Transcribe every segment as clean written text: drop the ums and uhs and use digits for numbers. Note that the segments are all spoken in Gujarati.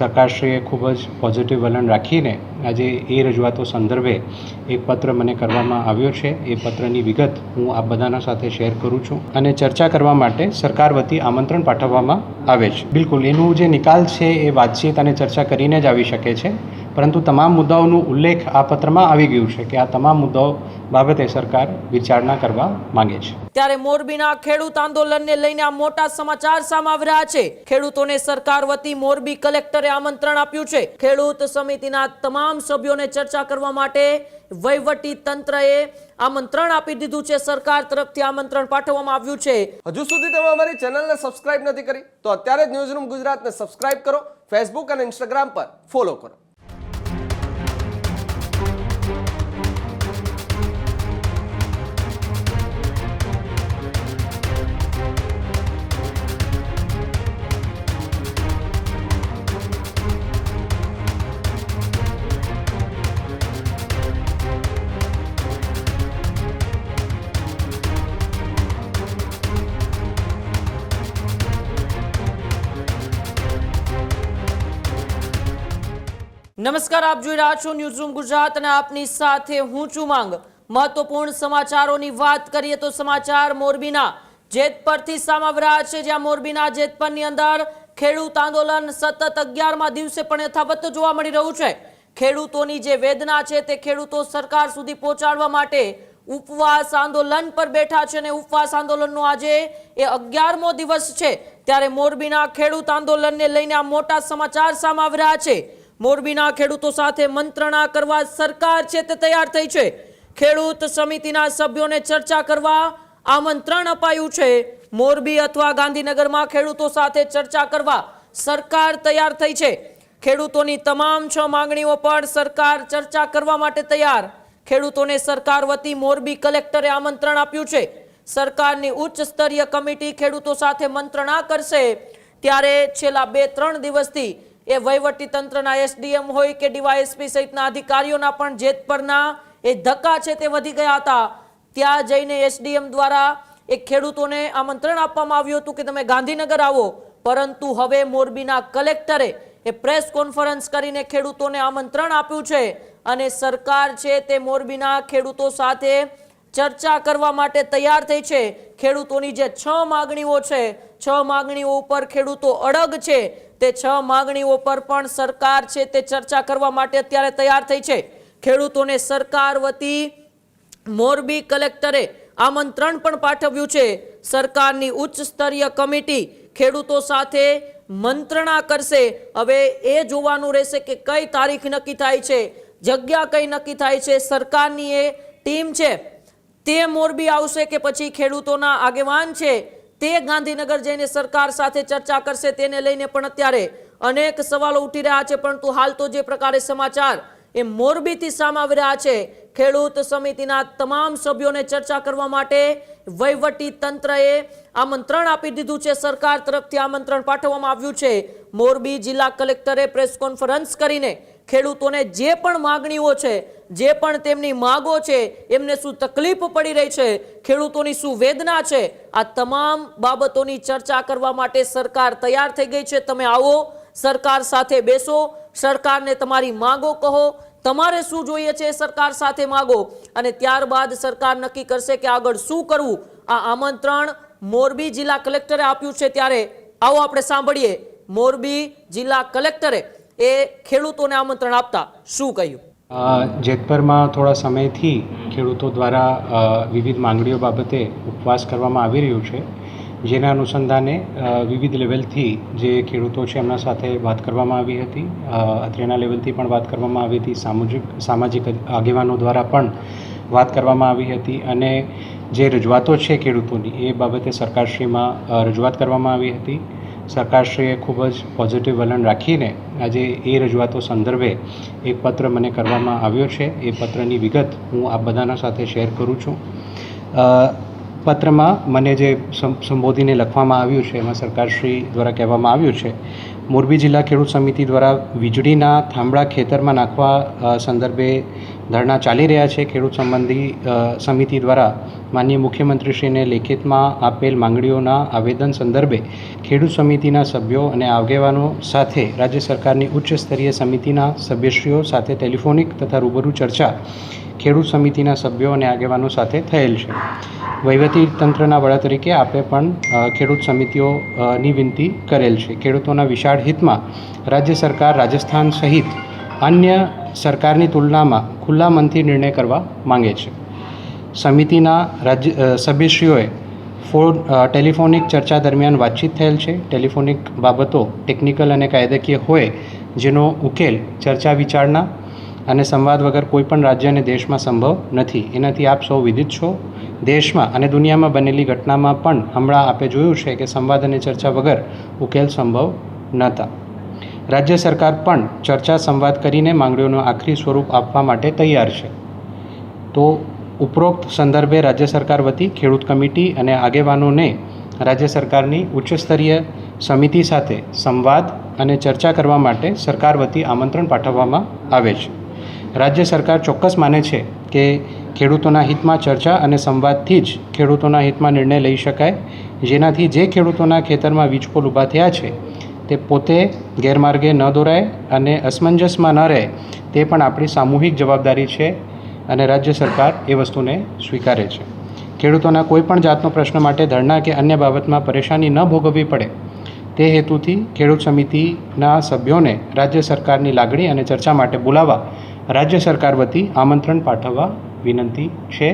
સરકારશ્રીએ ખૂબ જ પોઝિટિવ વલણ રાખીને આજે એ રજૂઆતો સંદર્ભે એક પત્ર મને કરવામાં આવ્યો છે। એ પત્રની વિગત હું આપ બધાના સાથે શેર કરું છું અને ચર્ચા કરવા માટે સરકાર વતી આમંત્રણ પાઠવવામાં આવે છે। બિલકુલ એનું જે નિકાલ છે એ વાતચીત અને ચર્ચા કરીને જ આવી શકે છે, પરંતુ તમામ મુદ્દાઓનો ઉલ્લેખ આ પત્રમાં આવી ગયું છે કે આ તમામ મુદ્દાઓ બાબતે સરકાર વિચારણા કરવા માંગે છે। ત્યારે મોરબીના ખેડૂત આંદોલનને લઈને આ મોટા સમાચાર સામે આવી રહ્યા છે। ખેડૂતોને સરકાર વતી મોરબી કલેક્ટરે આમંત્રણ આપ્યું છે। ખેડૂત સમિતિના તમામ સભ્યોને ચર્ચા કરવા માટે વહીવટી તંત્રએ આમંત્રણ આપી દીધું છે। સરકાર તરફથી આમંત્રણ પાઠવવામાં આવ્યું છે। હજુ સુધી તમે અમારી ચેનલને સબસ્ક્રાઇબ નથી કરી તો અત્યારે જ ન્યૂઝરૂમ ગુજરાતને સબસ્ક્રાઇબ કરો, ફેસબુક અને ઇન્સ્ટાગ્રામ પર ફોલો કરો। નમસ્કાર, આપ જોઈ રહ્યા છો ન્યૂઝરૂમ ગુજરાત અને આપની સાથે હું છું માંગ। મહત્વપૂર્ણ સમાચારોની વાત કરીએ તો સમાચાર મોરબીના જેતપરથી સામે આવી રહ્યા છે, જ્યાં મોરબીના જેતપરની અંદર ખેડૂત આંદોલન સતત 11મા દિવસે પણ યથાવત જોવા મળી રહ્યું છે। ખેડૂતોની જે વેદના છે તે ખેડૂતો સરકાર સુધી પહોંચાડવા માટે ઉપવાસ આંદોલન પર બેઠા છે અને ઉપવાસ આંદોલનનો આજે એ 11મો દિવસ છે। ત્યારે મોરબીના ખેડૂત આંદોલનને લઈને આ મોટા સમાચાર સામે આવી રહ્યા છે। મોરબીના ખેડૂતો સાથે મંત્રણા કરવા સરકાર છે તે તૈયાર થઈ છે। ખેડૂત સમિતિના સભ્યોને ચર્ચા કરવા આમંત્રણ અપાયું છે। મોરબી અથવા ગાંધીનગરમાં ખેડૂતો સાથે ચર્ચા કરવા સરકાર તૈયાર થઈ છે। ખેડૂતોની તમામ 6 માંગણીઓ પર સરકાર ચર્ચા કરવા માટે તૈયાર। ખેડૂતોને સરકાર વતી મોરબી કલેક્ટરે આમંત્રણ આપ્યું છે। સરકારની ઉચ્ચ સ્તરીય કમિટી ખેડૂતો સાથે મંત્રણા કરશે। ત્યારે છેલ્લા 2-3 દિવસથી એ વહીવટી તંત્રના એસડીએમ હોય કે ડીવાયએસપી સહિતના અધિકારીઓના પણ જેતપરના એ ધક્કા છે તે વધી ગયા હતા। ત્યાં જઈને એસડીએમ દ્વારા એ ખેડૂતોને આમંત્રણ આપવામાં આવ્યું હતું કે તમે ગાંધીનગર આવો, પરંતુ હવે મોરબીના કલેક્ટરે એ પ્રેસ કોન્ફરન્સ કરીને ખેડૂતોને આમંત્રણ આપ્યું છે અને સરકાર છે તે મોરબીના ખેડૂતો સાથે ચર્ચા કરવા માટે તૈયાર થઈ છે। ખેડૂતોની જે 6 માંગણીઓ છે, 6 માંગણીઓ ઉપર ખેડૂતો અડગ છે, તે 6 માંગણીઓ પર પણ સરકાર છે તે ચર્ચા કરવા માટે અત્યારે તૈયાર થઈ છે। ખેડૂતોને સરકાર વતી મોરબી કલેક્ટરે આમંત્રણ પણ પાઠવ્યું છે। સરકારની ઉચ્ચ સ્તરીય કમિટી ખેડૂતો સાથે મંત્રણા કરશે। હવે એ જોવાનું રહેશે કે કઈ તારીખ નક્કી થાય છે, જગ્યા કઈ નક્કી થાય છે। સરકારની એ ટીમ છે તે મોરબી આવશે કે પછી ખેડૂતોના આગેવાન છે તે ગાંધીનગર જઈને સરકાર સાથે ચર્ચા કરશે, તેને લઈને પણ અત્યારે અનેક સવાલો ઉઠી રહ્યા છે। પરંતુ હાલ તો જે પ્રકારે સમાચાર એ મોરબીથી સામે આવી રહ્યા છે, ખેડૂત સમિતિના તમામ સભ્યોને ચર્ચા કરવા માટે વહીવટી તંત્રએ આમંત્રણ આપી દીધું છે। સરકાર તરફથી આમંત્રણ પાઠવવામાં આવ્યું છે। મોરબી જિલ્લા કલેક્ટરે પ્રેસ કોન્ફરન્સ કરીને ખેડૂતોને જે પણ માંગણીઓ છે, જે પણ તેમની માંગો છે, એમને શું તકલીફ પડી રહી છે, ખેડૂતોની શું વેદના છે, આ તમામ બાબતોની ચર્ચા કરવા માટે સરકાર તૈયાર થઈ ગઈ છે। તમે આવો, સરકાર સાથે બેસો, સરકારને તમારી માંગો કહો, તમારે શું જોઈએ છે સરકાર સાથે માંગો અને ત્યારબાદ સરકાર નક્કી કરશે કે આગળ શું કરવું। આ આમંત્રણ મોરબી જિલ્લા કલેક્ટરે આપ્યું છે। ત્યારે આવો આપણે સાંભળીએ મોરબી જિલ્લા કલેક્ટરે એ ખેડૂતોને આમંત્રણ આપતા શું કહ્યું। જેતપરમાં થોડા સમયથી ખેડૂતો દ્વારા વિવિધ માંગણીઓ બાબતે ઉપવાસ કરવામાં આવી રહ્યું છે, જેના અનુસંધાને વિવિધ લેવલથી જે ખેડૂતો છે એમના સાથે વાત કરવામાં આવી હતી। અત્રેના લેવલથી પણ વાત કરવામાં આવી હતી, સામાજિક આગેવાનો દ્વારા પણ વાત કરવામાં આવી હતી અને જે રજૂઆતો છે ખેડૂતોની એ બાબતે સરકારશ્રીમાં રજૂઆત કરવામાં આવી હતી। સરકારશ્રીએ ખૂબ જ પોઝિટિવ વલણ રાખીને આજે એ રજૂઆતો સંદર્ભે એક પત્ર મને કરવામાં આવ્યો છે। એ પત્રની વિગત હું આપ બધાના સાથે શેર કરું છું। પત્રમાં મને જે સંબોધીને લખવામાં આવ્યું છે એમાં સરકારશ્રી દ્વારા કહેવામાં આવ્યું છે, મોરબી જિલ્લા ખેડૂત સમિતિ દ્વારા વીજળીના થાંભલા ખેતરમાં નાખવા સંદર્ભે ધરણા ચાલી રહ્યા છે. ખેડૂત સંબંધી સમિતિ દ્વારા માનનીય મુખ્યમંત્રીશ્રીને લેખિતમાં આપેલ માંગણીઓના આવેદન સંદર્ભે ખેડૂત સમિતિના સભ્યો અને આગેવાનો સાથે રાજ્ય સરકારની ઉચ્ચ સ્તરીય સમિતિના સભ્યશ્રીઓ સાથે ટેલિફોનિક તથા રૂબરૂ ચર્ચા ખેડૂત સમિતિના સભ્યો અને આગેવાનો સાથે થયેલ છે. વહીવટી તંત્રના વડા તરીકે આપે પણ ખેડૂત સમિતિઓની વિનંતી કરેલ છે. ખેડૂતોના વિશાળ હિતમાં રાજ્ય સરકાર રાજસ્થાન સહિત અન્ય સરકારની તુલનામાં ખુલ્લા મનથી નિર્ણય કરવા માંગે છે. સમિતિના સભ્યશ્રીઓએ ટેલિફોનિક ચર્ચા દરમિયાન વાતચીત થયેલ છે. ટેલિફોનિક બાબતો ટેકનિકલ અને કાયદાકીય હોય જેનો ઉકેલ ચર્ચા વિચારણા અને સંવાદ વગર કોઈપણ રાજ્ય અને દેશમાં સંભવ નથી. એનાથી આપ સૌ વિદિત છો. દેશમાં અને દુનિયામાં બનેલી ઘટનામાં પણ હમણાં આપે જોયું છે કે સંવાદ અને ચર્ચા વગર ઉકેલ સંભવ નહોતા. રાજ્ય સરકાર પણ ચર્ચા સંવાદ કરીને માંગણીઓનું આખરી સ્વરૂપ આપવા માટે તૈયાર છે. તો ઉપરોક્ત સંદર્ભે રાજ્ય સરકાર વતી ખેડૂત કમિટી અને આગેવાનોને રાજ્ય સરકારની ઉચ્ચસ્તરીય સમિતિ સાથે સંવાદ અને ચર્ચા કરવા માટે સરકાર વતી આમંત્રણ પાઠવવામાં આવે છે. રાજ્ય સરકાર ચોક્કસ માને છે કે ખેડૂતોના હિતમાં ચર્ચા અને સંવાદથી જ ખેડૂતોના હિતમાં નિર્ણય લઈ શકાય, જેનાથી જે ખેડૂતોના ખેતરમાં વીજપોલ ઊભા થયા છે તે પોતે ગેરમાર્ગે ન દોરાય અને અસમંજસમાં ન રહે તે પણ આપણી સામૂહિક જવાબદારી છે અને રાજ્ય સરકાર એ વસ્તુને સ્વીકારે છે. ખેડૂતોના કોઈપણ જાતનો પ્રશ્ન માટે ધરણા કે અન્ય બાબતમાં પરેશાની ન ભોગવવી પડે તે હેતુથી ખેડૂત સમિતિના સભ્યોને રાજ્ય સરકારની લાગણી અને ચર્ચા માટે બોલાવવા રાજ્ય સરકાર વતી આમંત્રણ પાઠવવા વિનંતી છે.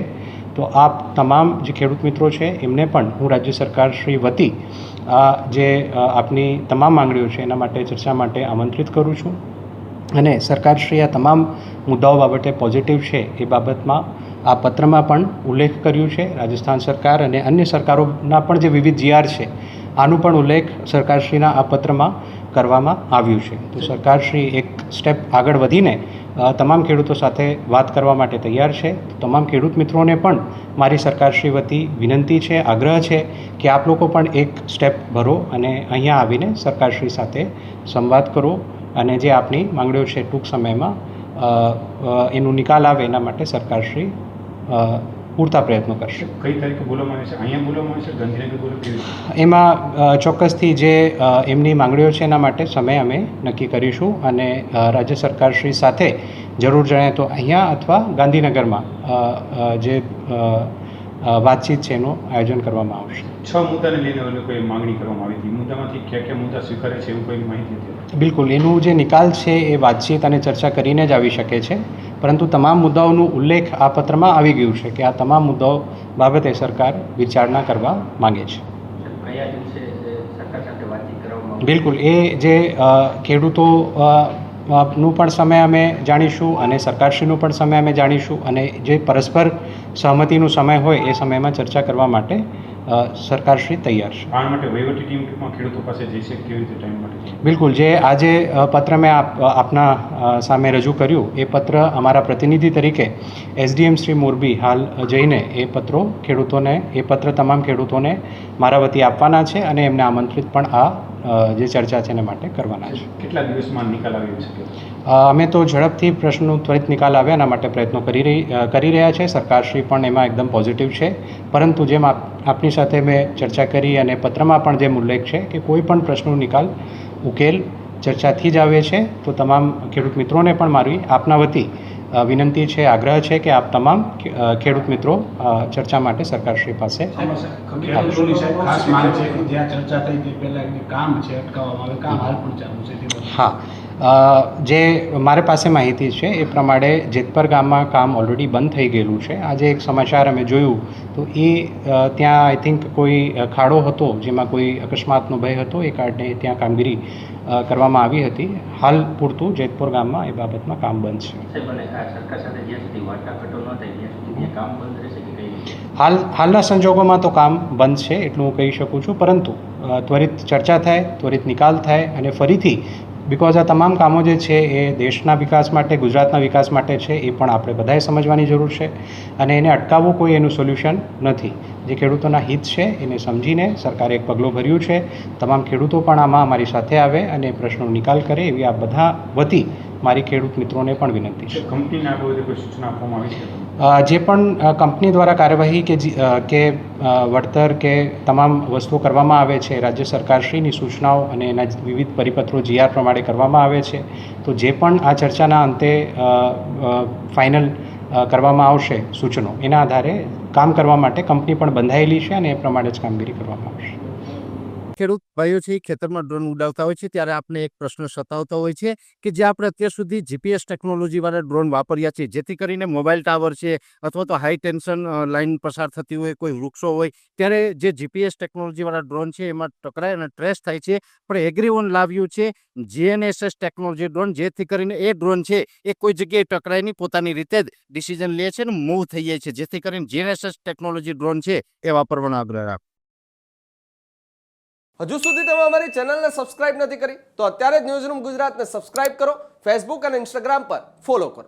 તો આપ તમામ જે ખેડૂત મિત્રો છે એમને પણ હું રાજ્ય સરકાર શ્રી વતી આ જે આપની તમામ માંગણીઓ છે એના માટે ચર્ચા માટે આમંત્રિત કરું છું. અને સરકારશ્રી આ તમામ મુદ્દાઓ બાબતે પોઝિટિવ છે એ બાબતમાં આ પત્રમાં પણ ઉલ્લેખ કર્યું છે. રાજસ્થાન સરકાર અને અન્ય સરકારોના પણ જે વિવિધ જીઆર છે આનું પણ ઉલ્લેખ સરકારશ્રીના આ પત્રમાં કરવામાં આવ્યું છે. તો સરકારશ્રી એક સ્ટેપ આગળ વધીને તમામ ખેડૂતો સાથે વાત કરવા માટે તૈયાર છે. તમામ ખેડૂત મિત્રોને પણ મારી સરકારશ્રી વતી વિનંતી છે, આગ્રહ છે કે આપ લોકો પણ એક સ્ટેપ ભરો અને અહીંયા આવીને સરકારશ્રી સાથે સંવાદ કરો અને જે આપની માંગણીઓ છે ટૂંક સમયમાં એનું નિકાલ આવે એના માટે સરકારશ્રી પૂરતા પ્રયત્નો કરશે. કઈ તારીખે બોલવામાં આવે છે? અહીંયા બોલવામાં આવે છે, ગાંધીનગર બોલવામાં? એમાં ચોક્કસથી જે એમની માંગણીઓ છે એના માટે સમય અમે નક્કી કરીશું અને રાજ્ય સરકારશ્રી સાથે જરૂર જણાય તો અહીંયા અથવા ગાંધીનગરમાં જે વાતચીત છે એનું આયોજન કરવામાં આવશે. 6 મુદ્દાને લઈને કોઈ માંગણી કરવામાં આવી હતી. મુદ્દામાંથી કયા મુદ્દા સ્વીકારે છે એવું કોઈ માહિતી હતી? બિલકુલ, એનું જે નિકાલ છે એ વાતચીત અને ચર્ચા કરીને જ આવી શકે છે, પરંતુ તમામ મુદ્દાઓનું ઉલ્લેખ આ પત્રમાં આવી ગયું છે કે આ તમામ મુદ્દાઓ બાબતે સરકાર વિચારણા કરવા માંગે છે. બિલકુલ, એ જે ખેડૂતો નું પણ સમય અમે જાણીશું અને સરકારશ્રીનું પણ સમય અમે જાણીશું અને જે પરસ્પર સહમતિનું સમય હોય એ સમયમાં ચર્ચા કરવા માટે સરકારશ્રી તૈયાર છે. આ માટે વહીવટી ટીમ ટૂંકમાં ખેડૂતો પાસે જઈશે કેવી રીતે ટાઈમ માટે? બિલકુલ, જે આજે પત્ર મેં આપના સામે રજૂ કર્યું એ પત્ર અમારા પ્રતિનિધિ તરીકે એસડીએમ શ્રી મોરબી હાલ જઈને એ પત્ર તમામ ખેડૂતોને મારા વતી આપવાના છે અને એમને આમંત્રિત પણ આ જે ચર્ચા છે એના માટે કરવાના છે. કેટલા દિવસમાં નિકાલ આવી શકે? અમે તો ઝડપથી પ્રશ્નનો ત્વરિત નિકાલ આવે એના માટે પ્રયત્નો કરી રહ્યા છે. સરકારશ્રી પણ એમાં એકદમ પોઝિટિવ છે, પરંતુ જેમ આપની સાથે મેં ચર્ચા કરી અને પત્રમાં પણ જેમ ઉલ્લેખ છે કે કોઈ પણ પ્રશ્નનો નિકાલ ઉકેલ ચર્ચાથી જ આવે છે. તો તમામ ખેડૂત મિત્રોને પણ મારી આપના વતી વિનંતી છે, આગ્રહ છે કે આપ તમામ ખેડૂત મિત્રો ચર્ચા માટે સરકારશ્રી પાસે હા જે મારી પાસે માહિતી છે એ પ્રમાણે જેતપર ગામમાં કામ ઓલરેડી બંધ થઈ ગયેલું છે. આજે એક સમાચાર અમે જોયું તો એ ત્યાં આઈ થિંક કોઈ ખાડો હતો જેમાં કોઈ અકસ્માતનો ભય હતો એ કારણે ત્યાં કામગીરી કરવામાં આવી હતી. હાલ પૂરતું જેતપુર ગામમાં એ બાબતમાં કામ બંધ છે. હાલના સંજોગોમાં તો કામ બંધ છે એટલું હું કહી શકું છું, પરંતુ ત્વરિત ચર્ચા થાય, ત્વરિત નિકાલ થાય અને ફરીથી બિકોઝ આ તમામ કામો જે છે એ દેશના વિકાસ માટે, ગુજરાતના વિકાસ માટે છે, એ પણ આપણે બધાએ સમજવાની જરૂર છે અને એને અટકાવવું કોઈ એનું સોલ્યુશન નથી. જે ખેડૂતોના હિત છે એને સમજીને સરકારે એક પગલું ભર્યું છે. તમામ ખેડૂતો પણ આમાં અમારી સાથે આવે અને પ્રશ્નનો નિકાલ કરે એવી આ બધા વતી મારી ખેડૂત મિત્રોને પણ વિનંતી છે. કંપનીને આ બાબતે કોઈ સૂચના આપવામાં આવી છે? જે પણ કંપની દ્વારા કાર્યવાહી કે વળતર કે તમામ વસ્તુઓ કરવામાં આવે છે, રાજ્ય સરકારશ્રીની સૂચનાઓ અને એના વિવિધ પરિપત્રો GR પ્રમાણે કરવામાં આવે છે. તો જે પણ આ ચર્ચાના અંતે ફાઇનલ કરવામાં આવશે સૂચનો, એના આધારે કામ કરવા માટે કંપની પણ બંધાયેલી છે અને એ પ્રમાણે જ કામગીરી કરવામાં આવશે. ખેડૂત ભાઈઓ છે ખેતરમાં ડ્રોન ઉડાવતા હોય છે ત્યારે આપણે એક પ્રશ્ન સતાવતો હોય છે કે જે આપણે અત્યાર સુધી GPS ટેકનોલોજી વાળા ડ્રોન વાપર્યા છે, જેથી કરીને મોબાઈલ ટાવર છે અથવા તો હાઈ ટેન્શન લાઇન પસાર થતી હોય, કોઈ વૃક્ષો હોય, ત્યારે જે GPS ટેકનોલોજી વાળા ડ્રોન છે એમાં ટકરાય અને ટ્રેસ થાય છે. પણ એગ્રીવન લાવ્યું છે GNSS ટેકનોલોજી ડ્રોન, જેથી કરીને એ ડ્રોન છે એ કોઈ જગ્યાએ ટકરાય નહીં, પોતાની રીતે જ ડિસિઝન લે છે અને મૂવ થઈ જાય છે, જેથી કરીને GNSS ટેકનોલોજી ડ્રોન છે એ વાપરવાનો આગ્રહ રાખો. હજુ સુધી તમે અમારી ચેનલને સબસ્ક્રાઇબ નથી કરી તો અત્યારે જ ન્યૂઝરૂમ ગુજરાતને સબસ્ક્રાઇબ કરો, ફેસબુક અને ઇન્સ્ટાગ્રામ પર ફોલો કરો.